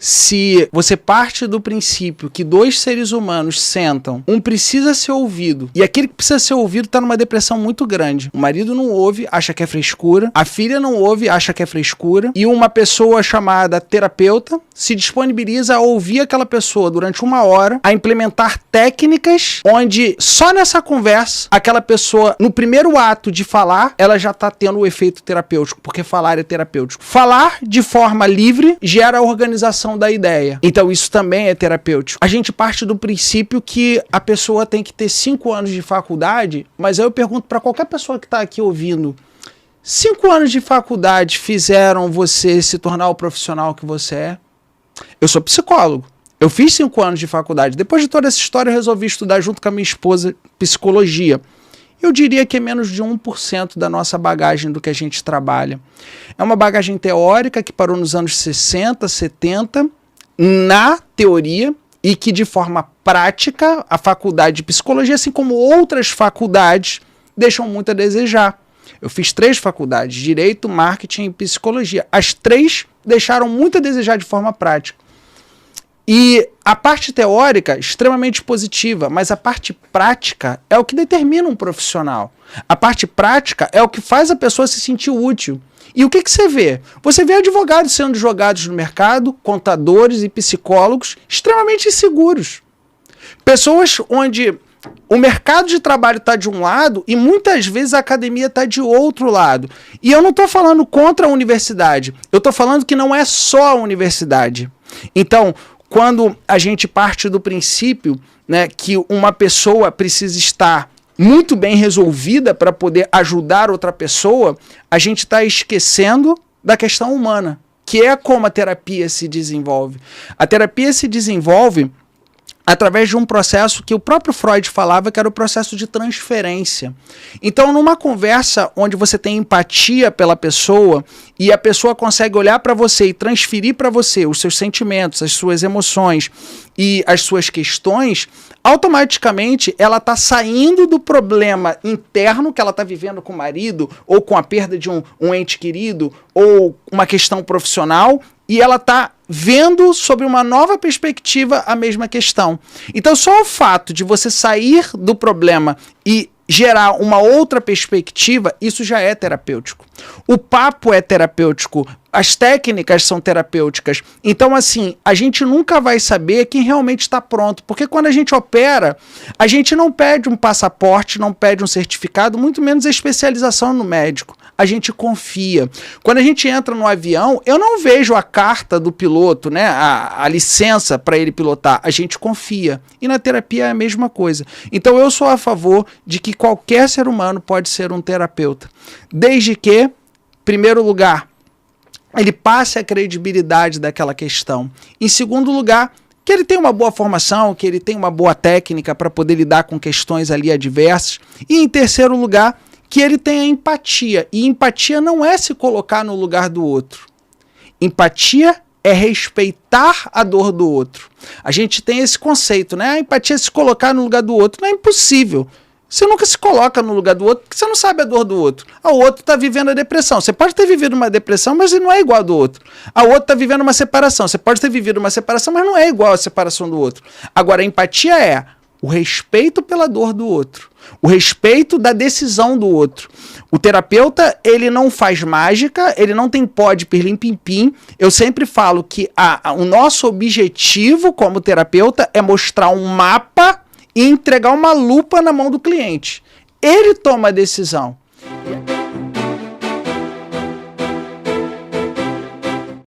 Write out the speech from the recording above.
Se você parte do princípio que dois seres humanos sentam, um precisa ser ouvido, e aquele que precisa ser ouvido está numa depressão muito grande. O marido não ouve, acha que é frescura, a filha não ouve, acha que é frescura, e uma pessoa chamada terapeuta se disponibiliza a ouvir aquela pessoa durante 1 hora, a implementar técnicas onde só nessa conversa, aquela pessoa, no primeiro ato de falar, ela já está tendo o efeito terapêutico, porque falar é terapêutico. Falar de forma livre gera a organização da ideia. Então isso também é terapêutico. A gente parte do princípio que a pessoa tem que ter 5 anos de faculdade, mas aí eu pergunto para qualquer pessoa que está aqui ouvindo, 5 anos de faculdade fizeram você se tornar o profissional que você é? Eu sou psicólogo. Eu fiz 5 anos de faculdade. Depois de toda essa história, eu resolvi estudar junto com a minha esposa psicologia. Eu diria que é menos de 1% da nossa bagagem do que a gente trabalha. É uma bagagem teórica que parou nos anos 60, 70, na teoria, e que de forma prática, a faculdade de psicologia, assim como outras faculdades, deixam muito a desejar. Eu fiz 3 faculdades, Direito, Marketing e Psicologia. As 3 deixaram muito a desejar de forma prática. E a parte teórica, extremamente positiva, mas a parte prática é o que determina um profissional. A parte prática é o que faz a pessoa se sentir útil. E o que você vê? Você vê advogados sendo jogados no mercado, contadores e psicólogos extremamente inseguros. Pessoas onde o mercado de trabalho está de um lado e muitas vezes a academia está de outro lado. E eu não estou falando contra a universidade, eu estou falando que não é só a universidade. Então, quando a gente parte do princípio, né, que uma pessoa precisa estar muito bem resolvida para poder ajudar outra pessoa, a gente está esquecendo da questão humana, que é como a terapia se desenvolve. A terapia se desenvolve através de um processo que o próprio Freud falava, que era o processo de transferência. Então, numa conversa onde você tem empatia pela pessoa e a pessoa consegue olhar para você e transferir para você os seus sentimentos, as suas emoções e as suas questões, automaticamente ela está saindo do problema interno que ela está vivendo com o marido, ou com a perda de um ente querido, ou uma questão profissional, e ela está vendo sobre uma nova perspectiva a mesma questão. Então, só o fato de você sair do problema e gerar uma outra perspectiva, isso já é terapêutico. O papo é terapêutico, as técnicas são terapêuticas. Então, assim, a gente nunca vai saber quem realmente está pronto, porque quando a gente opera, a gente não pede um passaporte, não pede um certificado, muito menos a especialização no médico. A gente confia. Quando a gente entra no avião, eu não vejo a carta do piloto, né, a licença para ele pilotar. A gente confia. E na terapia é a mesma coisa. Então eu sou a favor de que qualquer ser humano pode ser um terapeuta. Desde que, em primeiro lugar, ele passe a credibilidade daquela questão. Em segundo lugar, que ele tenha uma boa formação, que ele tenha uma boa técnica para poder lidar com questões ali adversas. E em terceiro lugar, que ele tenha empatia. E empatia não é se colocar no lugar do outro. Empatia é respeitar a dor do outro. A gente tem esse conceito, né? A empatia é se colocar no lugar do outro. Não é impossível. Você nunca se coloca no lugar do outro porque você não sabe a dor do outro. O outro está vivendo a depressão. Você pode ter vivido uma depressão, mas ele não é igual ao do outro. O outro está vivendo uma separação. Você pode ter vivido uma separação, mas não é igual à separação do outro. Agora, a empatia é o respeito pela dor do outro. O respeito da decisão do outro. O terapeuta, ele não faz mágica, ele não tem pó de pirlim-pim-pim. Eu sempre falo que o nosso objetivo como terapeuta é mostrar um mapa e entregar uma lupa na mão do cliente. Ele toma a decisão.